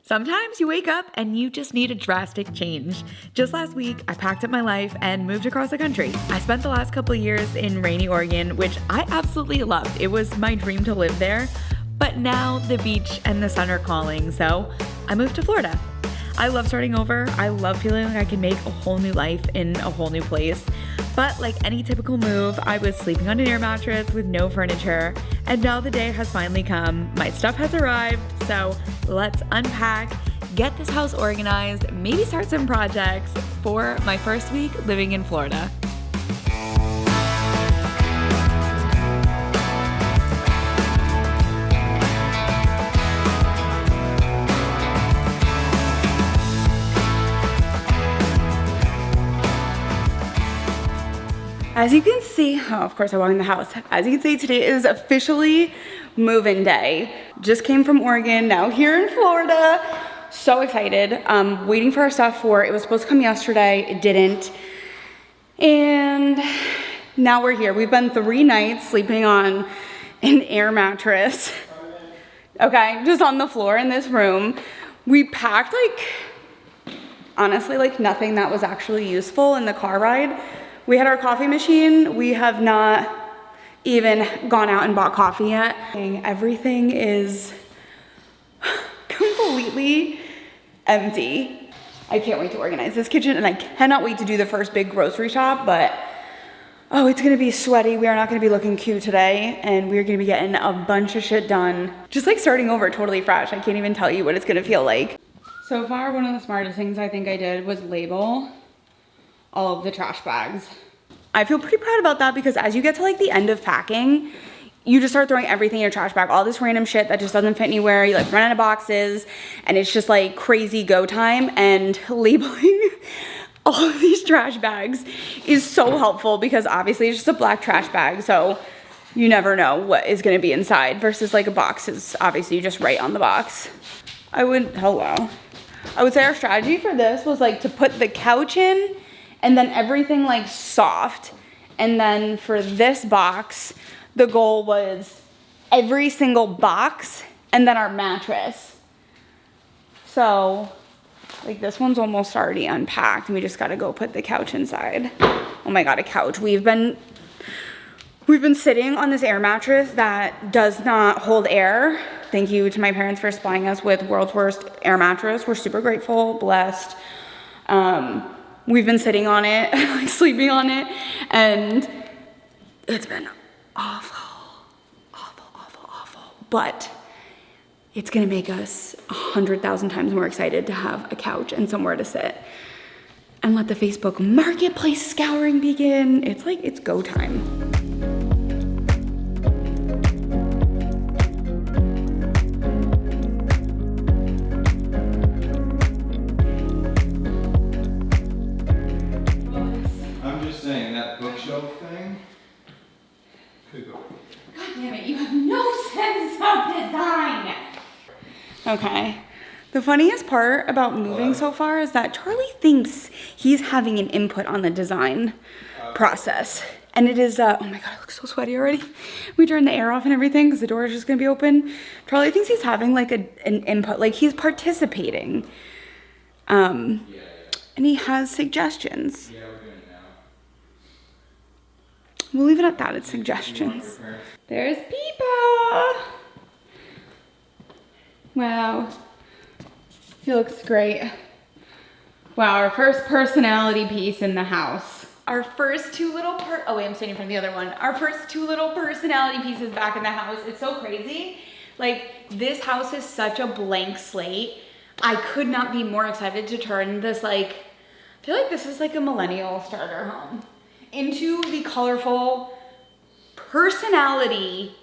Sometimes you wake up and you just need a drastic change. Just last week, I packed up my life and moved across the country. I spent the last couple of years in rainy Oregon, which I absolutely loved. It was my dream to live there. But now the beach and the sun are calling, so I moved to Florida. I love starting over. I love feeling like I can make a whole new life in a whole new place. But like any typical move, I was sleeping on an air mattress with no furniture, and now the day has finally come. My stuff has arrived, so let's unpack, get this house organized, maybe start some projects for my first week living in Florida. As you can see, of course I walk in the house. As you can see, today is officially move-in day. Just came from Oregon, now here in Florida. So excited. Waiting for our stuff it was supposed to come yesterday, it didn't. And now we're here. We've been 3 nights sleeping on an air mattress. Okay, just on the floor in this room. We packed honestly nothing that was actually useful in the car ride. We had our coffee machine. We have not even gone out and bought coffee yet. Everything is completely empty. I can't wait to organize this kitchen, and I cannot wait to do the first big grocery shop, but oh, it's gonna be sweaty. We are not gonna be looking cute today, and we're gonna be getting a bunch of shit done. Just like starting over totally fresh. I can't even tell you what it's gonna feel like. So far, one of the smartest things I think I did was label all of the trash bags. I feel pretty proud about that because as you get to the end of packing, you just start throwing everything in your trash bag, all this random shit that just doesn't fit anywhere. You run out of boxes, and it's just crazy go time, and labeling all of these trash bags is so helpful because obviously it's just a black trash bag, so you never know what is gonna be inside versus a box is obviously you just write on the box. I would say our strategy for this was to put the couch in and then everything soft. And then for this box, the goal was every single box and then our mattress. So this one's almost already unpacked and we just gotta go put the couch inside. Oh my God, a couch. We've been sitting on this air mattress that does not hold air. Thank you to my parents for supplying us with world's worst air mattress. We're super grateful, blessed. We've been sitting on it, sleeping on it, and it's been awful. But it's gonna make us 100,000 times more excited to have a couch and somewhere to sit and let the Facebook marketplace scouring begin. It's go time. Okay. The funniest part about moving so far is that Charlie thinks he's having an input on the design process. And it is, oh my God, it looks so sweaty already. We turned the air off and everything because the door is just gonna be open. Charlie thinks he's having an input, he's participating. And he has suggestions. Yeah, we're doing it now. We'll leave it at that, it's suggestions. There's Peepa. Wow, he looks great. Wow, our first personality piece in the house. Our first two little oh wait, I'm standing from the other one. Our first two little personality pieces back in the house. It's so crazy. This house is such a blank slate. I could not be more excited to turn this I feel like this is a millennial starter home into the colorful personality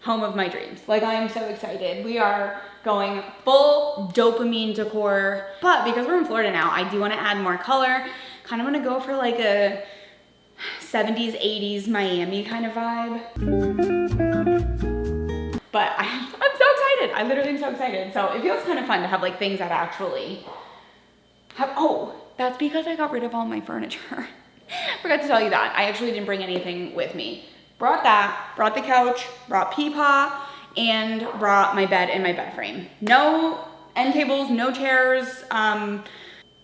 home of my dreams. I am so excited. We are going full dopamine decor, but because we're in Florida now, I do want to add more color. Kind of want to go for a 70s, 80s Miami kind of vibe. But I'm so excited. I literally am so excited. So it feels kind of fun to have things that actually have, oh, that's because I got rid of all my furniture. Forgot to tell you that. I actually didn't bring anything with me. Brought that, brought the couch, brought Peepa, and brought my bed and my bed frame. No end tables, no chairs.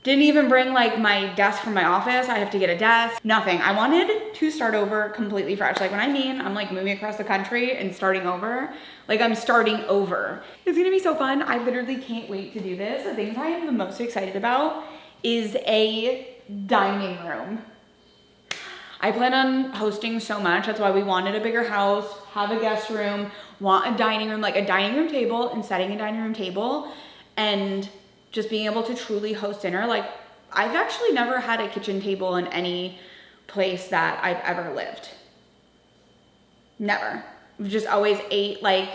Didn't even bring like my desk from my office. I have to get a desk, nothing. I wanted to start over completely fresh. Like when I mean I'm like moving across the country and starting over, like I'm starting over. It's gonna be so fun. I literally can't wait to do this. The things I am the most excited about is a dining room. I plan on hosting so much. That's why we wanted a bigger house, have a guest room, want a dining room, like a dining room table and setting a dining room table and just being able to truly host dinner. Like I've actually never had a kitchen table in any place that I've ever lived. Never. We've just always ate like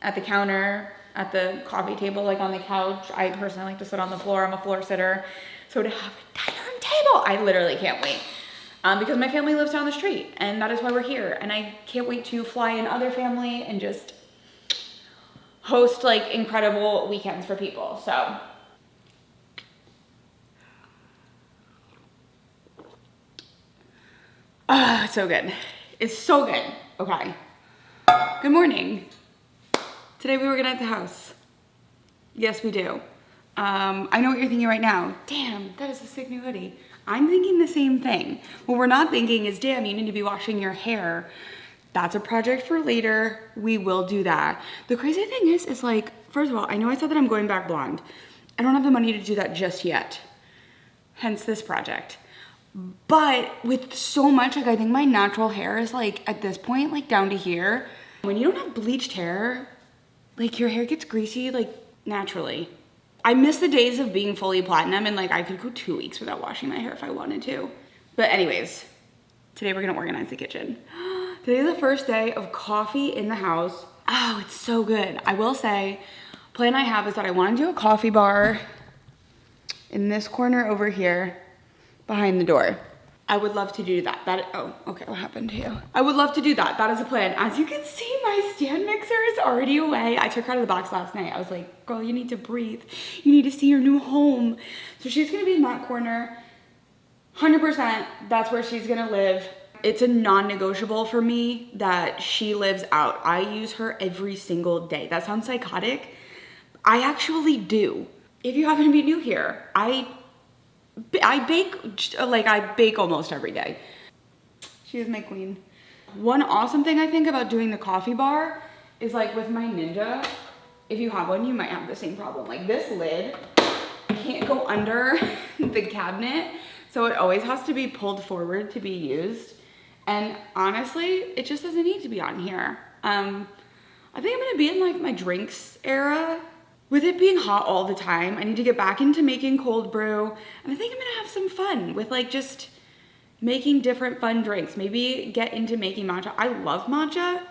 at the counter, at the coffee table, like on the couch. I personally like to sit on the floor. I'm a floor sitter. So to have a dining room table, I literally can't wait. Because my family lives down the street and that is why we're here. And I can't wait to fly in other family and just host like incredible weekends for people. So it's so good. It's so good. Okay. Good morning. Today we organize the house. Yes, we do. I know what you're thinking right now. Damn, that is a sick new hoodie. I'm thinking the same thing. What we're not thinking is, damn, you need to be washing your hair. That's a project for later. We will do that. The crazy thing is like, first of all, I know I said that I'm going back blonde. I don't have the money to do that just yet. Hence this project. But with so much, like I think my natural hair is like, at this point, like down to here. When you don't have bleached hair, like your hair gets greasy, like naturally. I miss the days of being fully platinum and like I could go 2 weeks without washing my hair if I wanted to. But anyways, today we're gonna organize the kitchen. Today is the first day of coffee in the house. Oh, it's so good. I will say, plan I have is that I wanna do a coffee bar in this corner over here behind the door. I would love to do that. Oh, okay, what happened to you? I would love to do that. That is a plan. As you can see, my stand mixer is already away. I took her out of the box last night. I was like, girl, you need to breathe. You need to see your new home. So she's gonna be in that corner. 100%, that's where she's gonna live. It's a non-negotiable for me that she lives out. I use her every single day. That sounds psychotic. I actually do. If you happen to be new here, I bake almost every day. She is my queen. One awesome thing I think about doing the coffee bar is like with my Ninja, if you have one, you might have the same problem. Like this lid can't go under the cabinet, so it always has to be pulled forward to be used. And honestly, it just doesn't need to be on here. I think I'm gonna be in like my drinks era. With it being hot all the time, I need to get back into making cold brew. And I think I'm gonna have some fun with like just making different fun drinks. Maybe get into making matcha. I love matcha.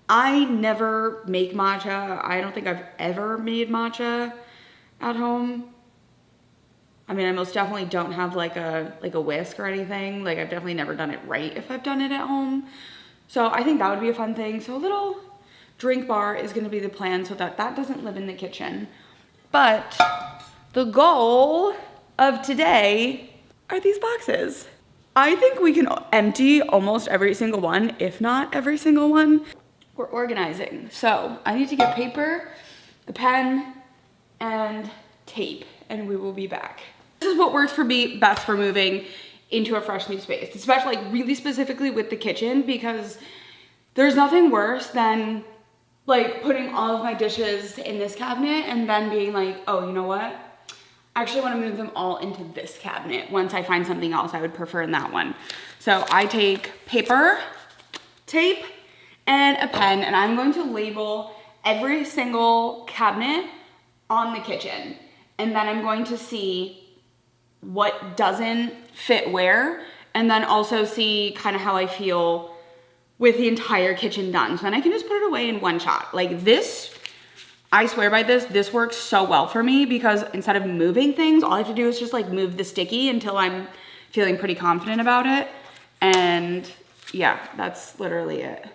I never make matcha. I don't think I've ever made matcha at home. I mean, I most definitely don't have like a whisk or anything. Like I've definitely never done it right if I've done it at home. So I think that would be a fun thing. So a little drink bar is gonna be the plan so that that doesn't live in the kitchen. But the goal of today are these boxes. I think we can empty almost every single one, if not every single one. We're organizing. So I need to get paper, a pen, and tape, and we will be back. This is what works for me best for moving into a fresh new space, especially like really specifically with the kitchen, because there's nothing worse than like putting all of my dishes in this cabinet and then being like, oh, you know what? I actually want to move them all into this cabinet once I find something else I would prefer in that one. So I take paper, tape, and a pen, and I'm going to label every single cabinet on the kitchen. And then I'm going to see what doesn't fit where, and then also see kind of how I feel with the entire kitchen done. So then I can just put it away in one shot. Like this, I swear by this, this works so well for me because instead of moving things, all I have to do is just like move the sticky until I'm feeling pretty confident about it. And yeah, that's literally it.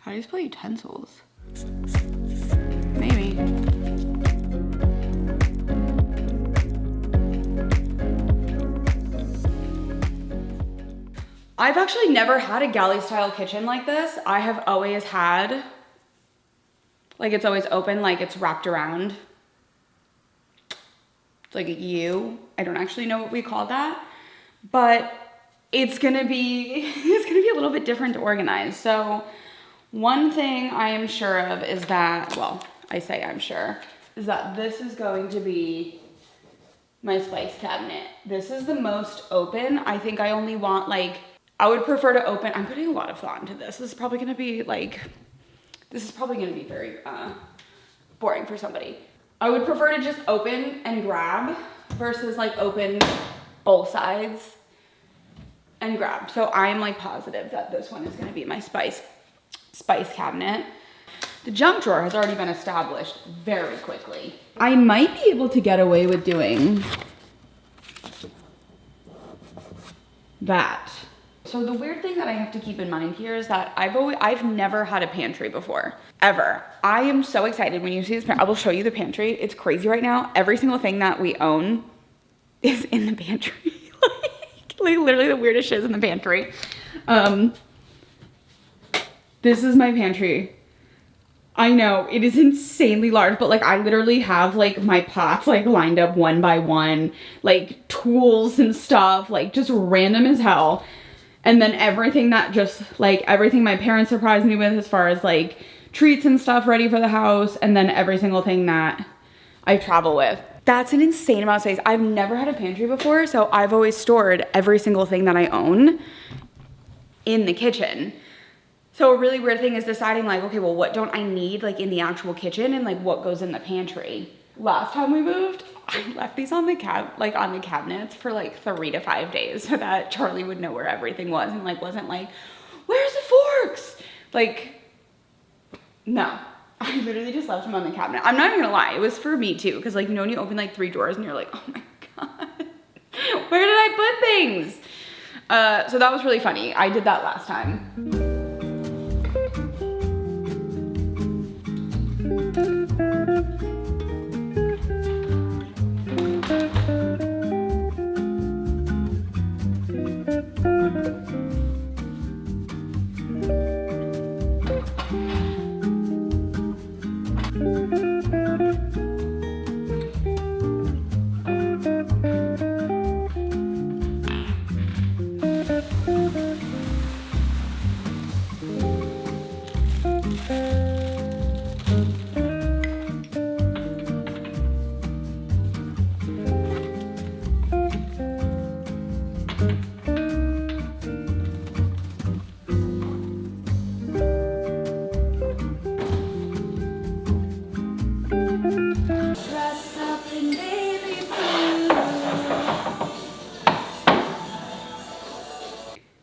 How do you spell utensils? Maybe. I've actually never had a galley style kitchen like this. I have always had, like it's always open, like it's wrapped around. It's like a U. I don't actually know what we call that, but it's gonna be a little bit different to organize. So one thing I am sure of is that, well, I say I'm sure, is that this is going to be my spice cabinet. This is the most open. I think I only want like, I would prefer to open, I'm putting a lot of thought into this. This is probably gonna be very boring for somebody. I would prefer to just open and grab versus like open both sides and grab. So I'm like positive that this one is gonna be my spice cabinet. The junk drawer has already been established very quickly. I might be able to get away with doing that. So the weird thing that I have to keep in mind here is that I've never had a pantry before, ever. I am so excited when you see this. I will show you the pantry. It's crazy right now. Every single thing that we own is in the pantry. like literally the weirdest shit is in the pantry. This is my pantry. I know it is insanely large, but like I literally have like my pots like lined up one by one, like tools and stuff, like just random as hell. And then everything that just like everything my parents surprised me with as far as like treats and stuff ready for the house. And then every single thing that I travel with. That's an insane amount of space. I've never had a pantry before, so I've always stored every single thing that I own in the kitchen. So a really weird thing is deciding like, okay, well, what don't I need like in the actual kitchen and like what goes in the pantry? Last time we moved, I left these on the cabinets for like 3 to 5 days so that Charlie would know where everything was and like wasn't like, where's the forks? Like, no, I literally just left them on the cabinet. I'm not even gonna lie, it was for me too, because like, you know, when you open like 3 drawers and you're like, oh my God, where did I put things? So that was really funny. I did that last time.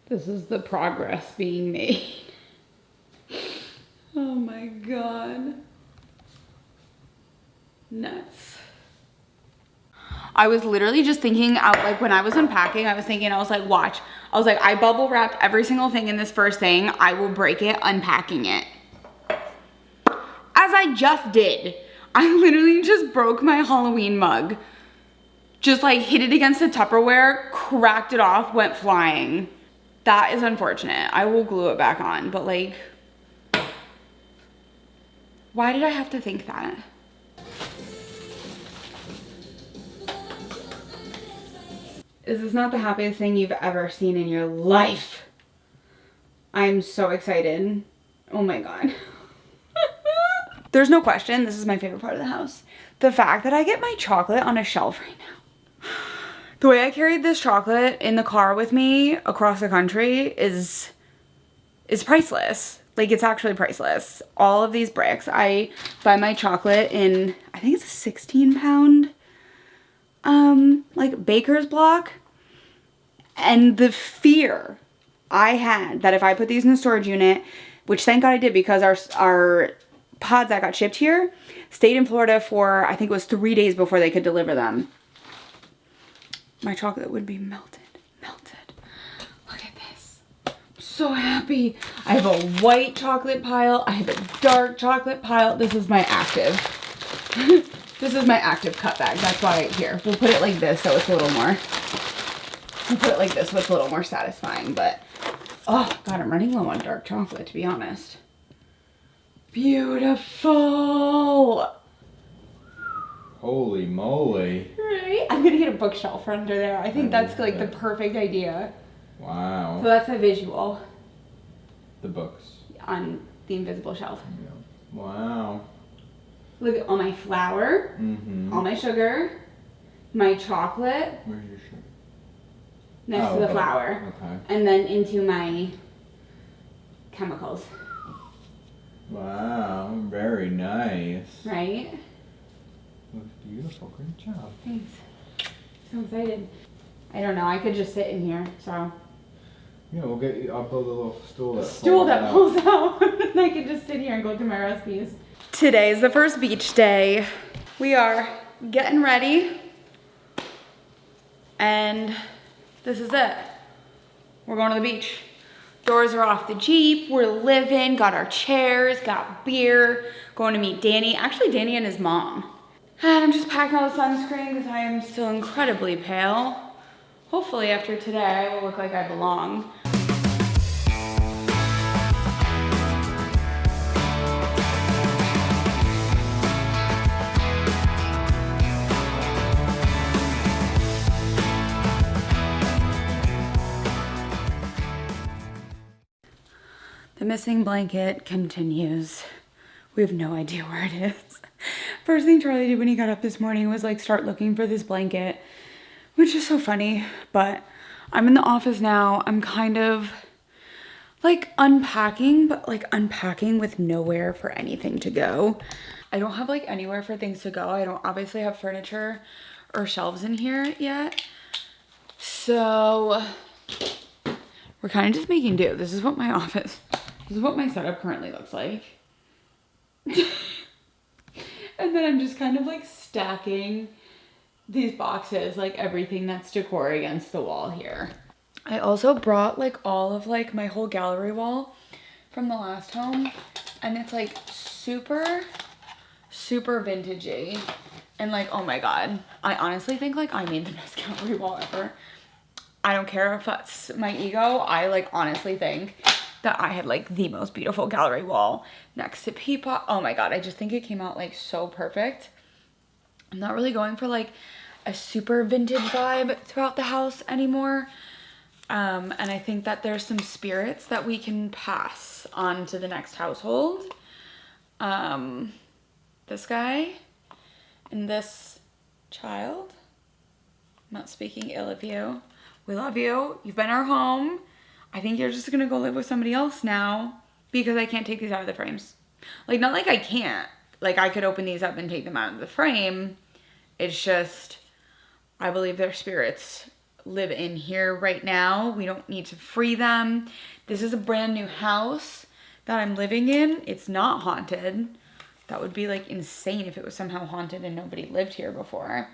This is the progress being made. Oh my God. Nuts. I was literally just thinking out, like when I was unpacking, I was like, watch. I was like, I bubble wrapped every single thing in this first thing. I will break it unpacking it. As I just did. I literally just broke my Halloween mug. Just like hit it against the Tupperware, cracked it off, went flying. That is unfortunate. I will glue it back on, but like, why did I have to think that? This is not the happiest thing you've ever seen in your life. I'm so excited. Oh my God. There's no question, this is my favorite part of the house. The fact that I get my chocolate on a shelf right now. The way I carried this chocolate in the car with me across the country is priceless. Like, it's actually priceless. All of these bricks, I buy my chocolate in, I think it's a 16 pound, like baker's block. And the fear I had that if I put these in the storage unit, which thank God I did because our pods that got shipped here stayed in Florida for, I think it was 3 days before they could deliver them. My chocolate would be melted. Look at this. I'm so happy. I have a white chocolate pile. I have a dark chocolate pile. This is my active. This is my active cut bag. That's why here. We'll put it like this so it's a little more. I'll put it like this, so it's a little more satisfying, but oh God, I'm running low on dark chocolate, to be honest. Beautiful. Holy moly. Right? I'm gonna get a bookshelf under there. I think that's like the perfect idea. Wow. So that's a visual. The books. On the invisible shelf. Yeah. Wow. Look at all my flour, all my sugar, my chocolate. Where's your sugar? Next to the flour. Okay. And then into my chemicals. Wow, very nice. Right? Looks beautiful. Great job. Thanks. So excited. I don't know. I could just sit in here. So. Yeah, I'll build a little stool That pulls out. And I can just sit here and go through my recipes. Today is the first beach day. We are getting ready. And this is it. We're going to the beach. Doors are off the Jeep. We're living. Got our chairs. Got beer. Going to meet Danny. Actually, Danny and his mom. And I'm just packing all the sunscreen because I am still incredibly pale. Hopefully after today, I will look like I belong. The missing blanket continues. We have no idea where it is. First thing Charlie did when he got up this morning was like start looking for this blanket, which is so funny, but I'm in the office now. I'm kind of like unpacking, but like unpacking with nowhere for anything to go. I don't have like anywhere for things to go. I don't obviously have furniture or shelves in here yet. So we're kind of just making do. This is what my setup currently looks like. And then I'm just kind of like stacking these boxes, like everything that's decor against the wall here. I also brought like all of like my whole gallery wall from the last home, and it's like super, super vintagey. And like, oh my God, I honestly think like I made the best gallery wall ever. I don't care if that's my ego. I like honestly think that I had like the most beautiful gallery wall next to Peapod. Oh my God, I just think it came out like so perfect. I'm not really going for like a super vintage vibe throughout the house anymore. And I think that there's some spirits that we can pass on to the next household. This guy and this child. I'm not speaking ill of you. We love you. You've been our home. I think you're just gonna go live with somebody else now because I can't take these out of the frames. Like, not like I can't. Like, I could open these up and take them out of the frame. It's just, I believe their spirits live in here right now. We don't need to free them. This is a brand new house that I'm living in. It's not haunted. That would be like insane if it was somehow haunted and nobody lived here before.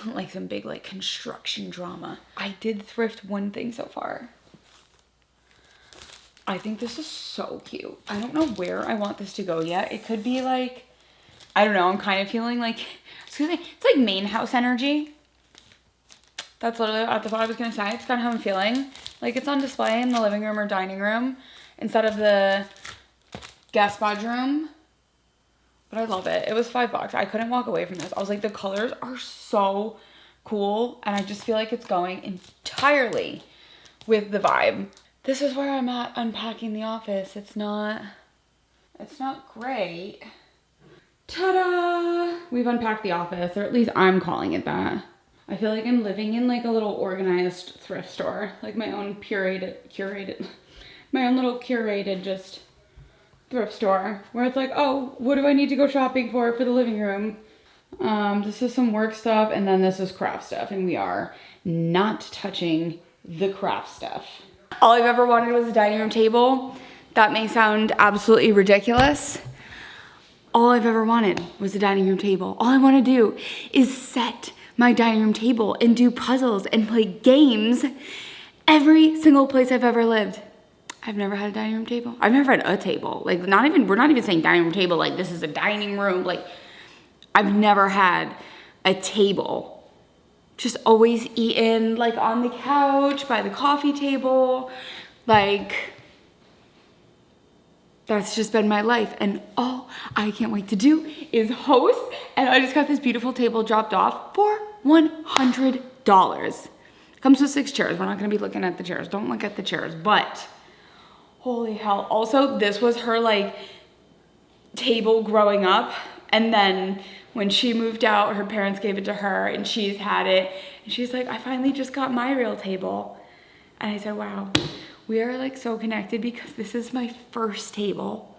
Like some big like construction drama. I did thrift one thing so far. I think this is so cute. I don't know where I want this to go yet. It could be like, I don't know, I'm kind of feeling like, excuse me, it's like main house energy. That's literally what I was gonna say. It's kind of how I'm feeling. Like it's on display in the living room or dining room instead of the guest bedroom. But I love it. It was $5. I couldn't walk away from this. I was like, the colors are so cool. And I just feel like it's going entirely with the vibe. This is where I'm at unpacking the office. It's not great. Ta-da! We've unpacked the office, or at least I'm calling it that. I feel like I'm living in like a little organized thrift store. Like my own my own little curated just thrift store where it's like, oh, what do I need to go shopping for the living room? This is some work stuff, and then this is craft stuff, and we are not touching the craft stuff. All I've ever wanted was a dining room table. That may sound absolutely ridiculous. All I've ever wanted was a dining room table. All I want to do is set my dining room table and do puzzles and play games every single place I've ever lived. I've never had a dining room table. I've never had a table. Like, we're not even saying dining room table, like this is a dining room. Like, I've never had a table just always eaten like on the couch, by the coffee table. Like, that's just been my life. And all I can't wait to do is host. And I just got this beautiful table dropped off for $100. Comes with 6 chairs. We're not gonna be looking at the chairs. Don't look at the chairs, but holy hell. Also, this was her like table growing up. And then when she moved out, her parents gave it to her and she's had it. And she's like, I finally just got my real table. And I said, wow, we are like so connected because this is my first table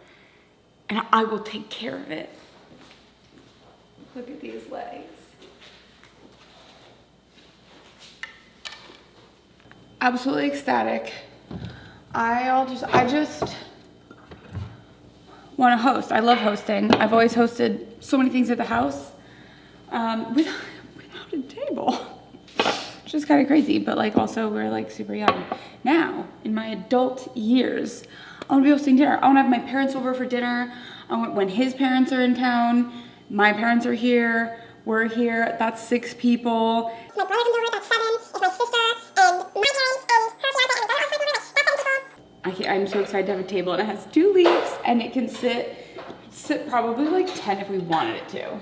and I will take care of it. Look at these legs. Absolutely ecstatic. I just want to host. I love hosting. I've always hosted so many things at the house without a table. Which is kind of crazy, but like also we're like super young. Now, in my adult years, I want to be hosting dinner. I want to have my parents over for dinner. I want when his parents are in town, my parents are here, we're here. That's 6 people. My brother comes over, that's 7. It's my sister and my parents and her fiance and that's 7 people. I'm so excited to have a table and it has 2 leaves and it can sit probably like 10 if we wanted it to.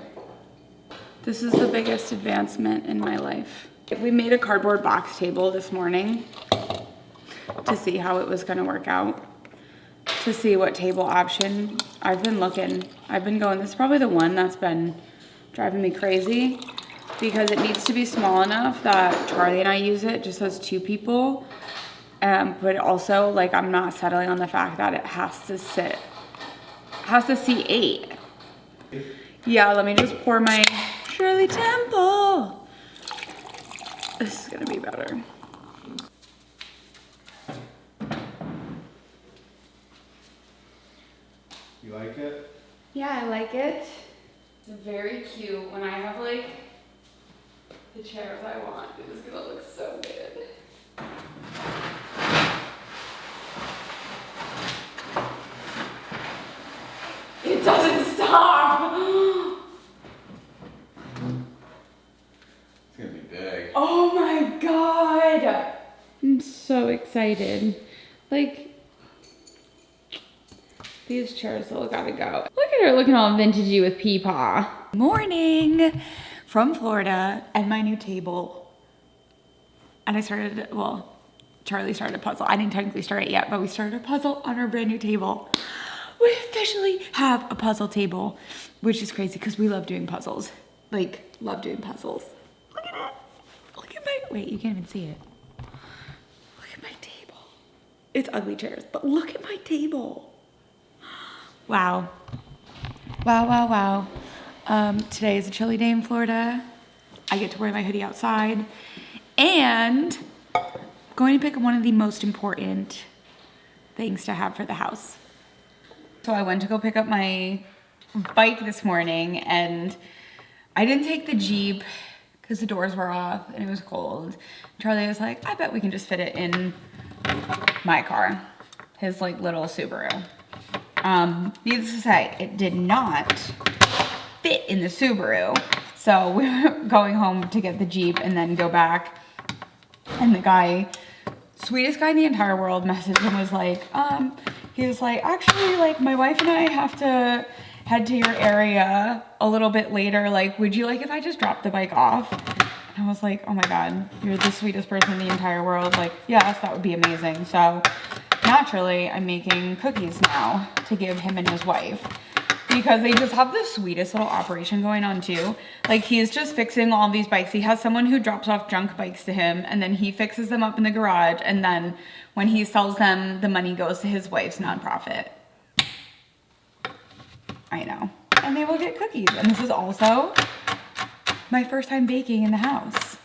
This is the biggest advancement in my life. We made a cardboard box table this morning to see how it was gonna work out, to see what table option. I've been looking, I've been going, this is probably the one that's been driving me crazy because it needs to be small enough that Charlie and I use it just as 2 people. But also like I'm not settling on the fact that it has to seat 8. Yeah, let me just pour my Shirley Temple. This is gonna be better. You like it? Yeah, I like it. It's very cute. When I have like the chairs I want, it is gonna look so good. It doesn't stop. It's gonna be big. Oh my God. I'm so excited. Like, these chairs all gotta go. Look at her looking all vintagey with Peepaw. Morning from Florida and my new table. And Charlie started a puzzle. I didn't technically start it yet, but we started a puzzle on our brand new table. We officially have a puzzle table, which is crazy because we love doing puzzles. Like, love doing puzzles. Look at it. Look at my, wait, you can't even see it. Look at my table. It's ugly chairs, but look at my table. Wow. Wow, wow, wow. Today is a chilly day in Florida. I get to wear my hoodie outside and I'm going to pick one of the most important things to have for the house. So I went to go pick up my bike this morning and I didn't take the Jeep because the doors were off and it was cold. Charlie was like, I bet we can just fit it in my car, his like little Subaru. Needless to say, it did not fit in the Subaru. So we were going home to get the Jeep and then go back. And the guy, sweetest guy in the entire world, messaged him, was like, he was like, actually, like, my wife and I have to head to your area a little bit later. Like, would you like if I just dropped the bike off? And I was like, oh my God, you're the sweetest person in the entire world. Like, yes, that would be amazing. So naturally, I'm making cookies now to give him and his wife because they just have the sweetest little operation going on too. Like, he's just fixing all these bikes. He has someone who drops off junk bikes to him and then he fixes them up in the garage. And then when he sells them, the money goes to his wife's nonprofit. I know. And they will get cookies. And this is also my first time baking in the house.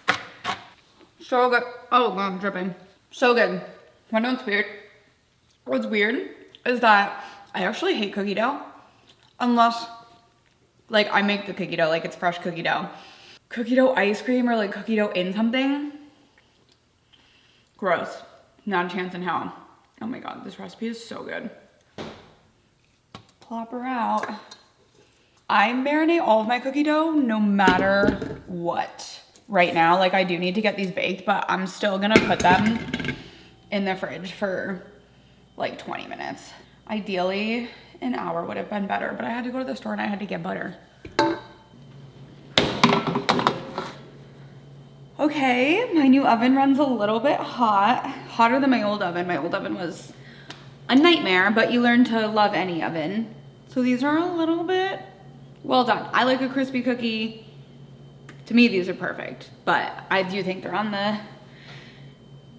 So good. Oh God, I'm dripping. So good. What's weird is that I actually hate cookie dough. Unless, like, I make the cookie dough, like it's fresh cookie dough. Cookie dough ice cream or like cookie dough in something. Gross. Not a chance in hell. Oh my God, this recipe is so good. Plop her out. I marinate all of my cookie dough no matter what. right now. Like I do need to get these baked, but I'm still gonna put them in the fridge for like 20 minutes. Ideally, an hour would have been better, but I had to go to the store and I had to get butter. Okay, my new oven runs a little bit hot, hotter than my old oven. My old oven was a nightmare, but you learn to love any oven. So these are a little bit well done. I like a crispy cookie. To me, these are perfect, but I do think they're on the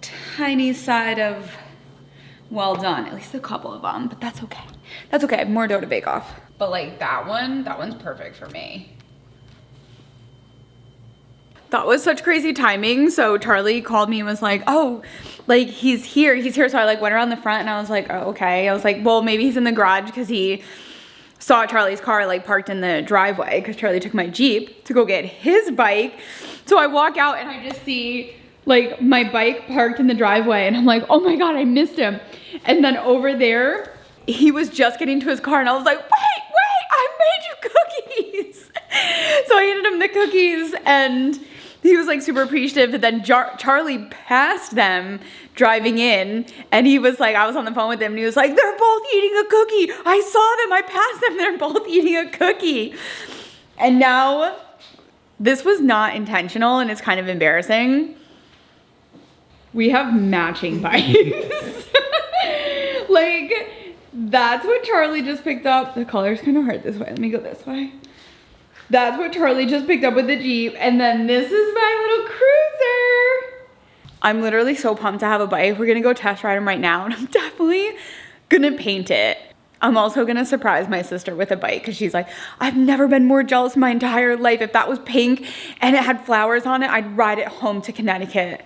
tiny side of well done, at least a couple of them, but that's okay. That's okay, I have more dough to bake off. But like that one's perfect for me. That was such crazy timing. So Charlie called me and was like, oh, like he's here. So I like went around the front and I was like, oh, okay. I was like, well, maybe he's in the garage because he saw Charlie's car like parked in the driveway because Charlie took my Jeep to go get his bike. So I walk out and I just see like my bike parked in the driveway and I'm like, oh my God, I missed him. And then over there, he was just getting to his car and I was like, wait, I made you cookies. So I handed him the cookies and he was like super appreciative. And then Charlie passed them driving in and he was like, I was on the phone with him and he was like, they're both eating a cookie. I saw them, I passed them, they're both eating a cookie. And now this was not intentional and it's kind of embarrassing. We have matching bikes. Like, that's what Charlie just picked up. The color's kind of hard this way. Let me go this way. That's what Charlie just picked up with the Jeep. And then this is my little cruiser. I'm literally so pumped to have a bike. We're gonna go test ride them right now. And I'm definitely gonna paint it. I'm also gonna surprise my sister with a bike because she's like, I've never been more jealous in my entire life. If that was pink and it had flowers on it, I'd ride it home to Connecticut.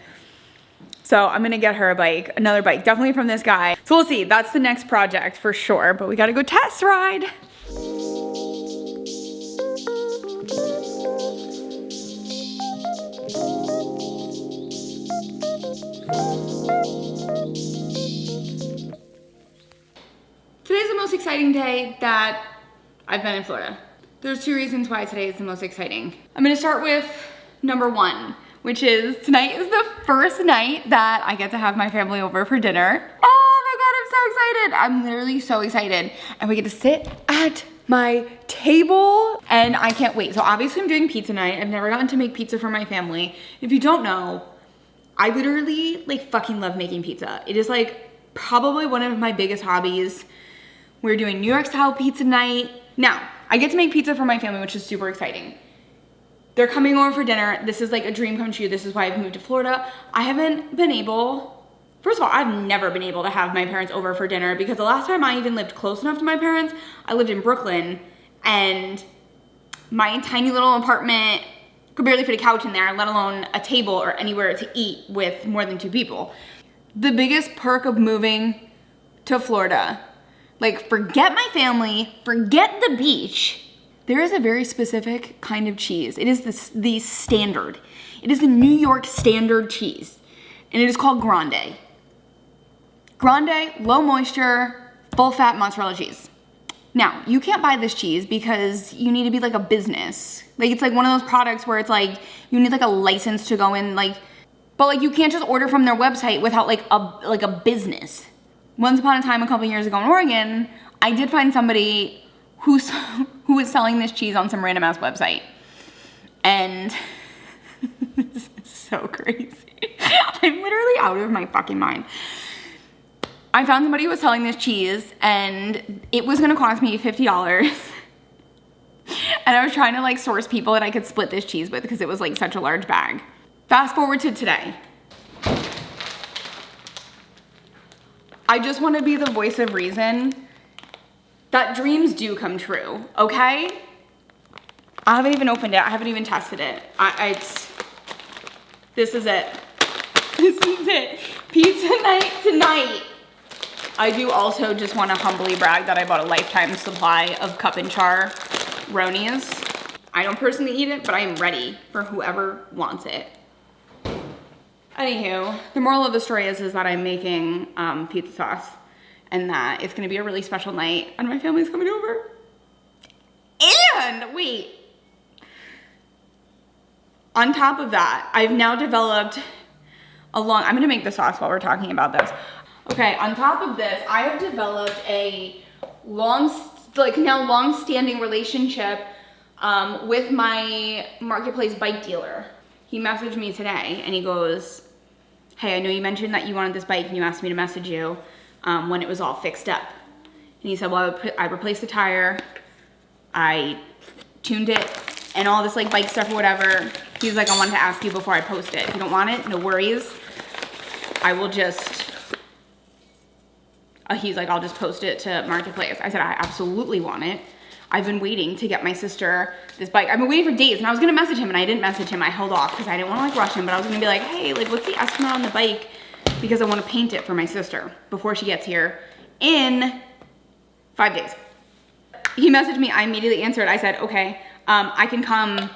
So I'm gonna get her a bike, another bike, definitely from this guy. So we'll see, that's the next project for sure, but we gotta go test ride. Today's the most exciting day that I've been in Florida. There's two reasons why today is the most exciting. I'm gonna start with number one, which is tonight is the first night that I get to have my family over for dinner. Oh my God, I'm so excited. I'm literally so excited. And we get to sit at my table and I can't wait. So obviously I'm doing pizza night. I've never gotten to make pizza for my family. If you don't know, I literally like fucking love making pizza. It is like probably one of my biggest hobbies. We're doing New York style pizza night. Now, I get to make pizza for my family, which is super exciting. They're coming over for dinner. This is like a dream come true. This is why I've moved to Florida. I haven't been able, first of all, I've never been able to have my parents over for dinner because the last time I even lived close enough to my parents, I lived in Brooklyn and my tiny little apartment could barely fit a couch in there, let alone a table or anywhere to eat with more than 2 people. The biggest perk of moving to Florida, like forget my family, forget the beach, there is a very specific kind of cheese. It is the standard. It is the New York standard cheese. And it is called Grande. Grande, low moisture, full fat mozzarella cheese. Now, you can't buy this cheese because you need to be like a business. Like it's like one of those products where it's like, you need like a license to go in like, but like you can't just order from their website without like a business. Once upon a time, a couple years ago in Oregon, I did find somebody who was selling this cheese on some random ass website. And this is so crazy. I'm literally out of my fucking mind. I found somebody who was selling this cheese and it was gonna cost me $50. And I was trying to like source people that I could split this cheese with because it was like such a large bag. Fast forward to today. I just wanna be the voice of reason that dreams do come true, okay? I haven't even opened it. I haven't even tested it. This is it. This is it. Pizza night tonight. I do also just want to humbly brag that I bought a lifetime supply of cup and char Ronies. I don't personally eat it, but I am ready for whoever wants it. Anywho, the moral of the story is that I'm making pizza sauce and that it's gonna be a really special night and my family's coming over. And wait, On top of that, I've now developed I'm gonna make the sauce while we're talking about this. Okay, on top of this, I have developed a long-standing relationship with my marketplace bike dealer. He messaged me today and he goes, hey, I know you mentioned that you wanted this bike and you asked me to message you when it was all fixed up. And he said, well, I replaced the tire, I tuned it, and all this like bike stuff or whatever. He's like, I wanted to ask you before I post it. If you don't want it, no worries. I will just, he's like, I'll just post it to Marketplace. I said, I absolutely want it. I've been waiting to get my sister this bike. I've been waiting for days, and I was gonna message him, and I didn't message him. I held off because I didn't wanna like rush him, but I was gonna be like, hey, like what's the estimate on the bike? Because I wanna paint it for my sister before she gets here in 5 days. He messaged me, I immediately answered. I said, okay, I can come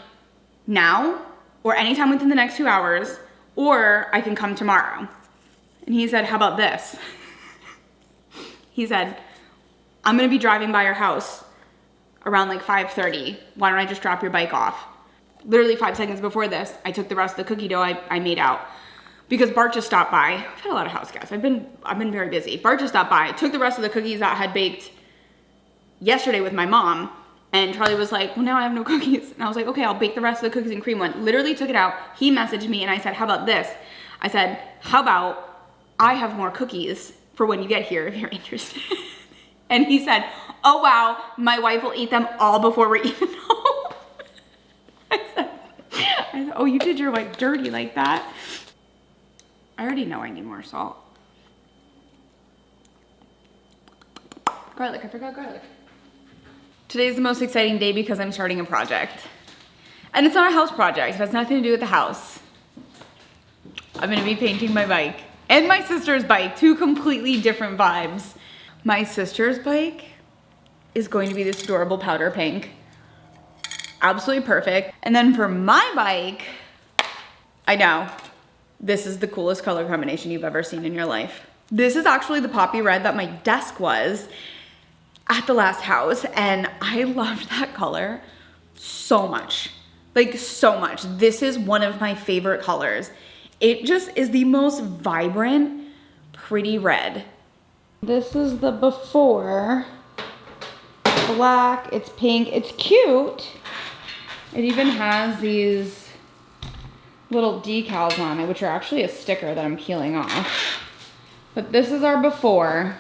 now or anytime within the next 2 hours, or I can come tomorrow. And he said, how about this? He said, I'm gonna be driving by your house around like 5:30. Why don't I just drop your bike off? Literally 5 seconds before this, I took the rest of the cookie dough I made out because Bart just stopped by. I've had a lot of house guests. I've been very busy. Bart just stopped by, took the rest of the cookies that I had baked yesterday with my mom, and Charlie was like, well, now I have no cookies. And I was like, okay, I'll bake the rest of the cookies and cream one. Literally took it out. He messaged me and I said, how about this? I said, how about I have more cookies for when you get here if you're interested. And he said, oh wow, my wife will eat them all before we're even home. I said, oh, you did your wife dirty like that. I already know I need more salt. Garlic, I forgot garlic. Today's the most exciting day because I'm starting a project. And it's not a house project, it has nothing to do with the house. I'm gonna be painting my bike and my sister's bike, two completely different vibes. My sister's bike is going to be this adorable powder pink. Absolutely perfect. And then for my bike, I know, this is the coolest color combination you've ever seen in your life. This is actually the poppy red that my desk was at the last house, and I loved that color so much. Like so much. This is one of my favorite colors. It just is the most vibrant, pretty red. This is the before. Black, it's pink, it's cute. It even has these little decals on it, which are actually a sticker that I'm peeling off. But this is our before.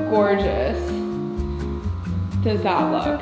Gorgeous does that look?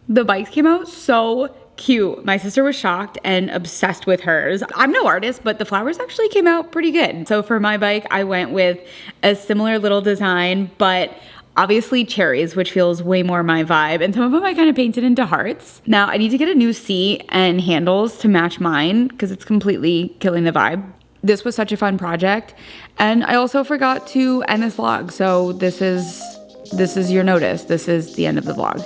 The bikes came out so cute. My sister was shocked and obsessed with hers. I'm no artist, but the flowers actually came out pretty good. So for my bike, I went with a similar little design, but obviously cherries, which feels way more my vibe. And some of them I kind of painted into hearts. Now I need to get a new seat and handles to match mine because it's completely killing the vibe. This was such a fun project. And I also forgot to end this vlog. So this is your notice. This is the end of the vlog.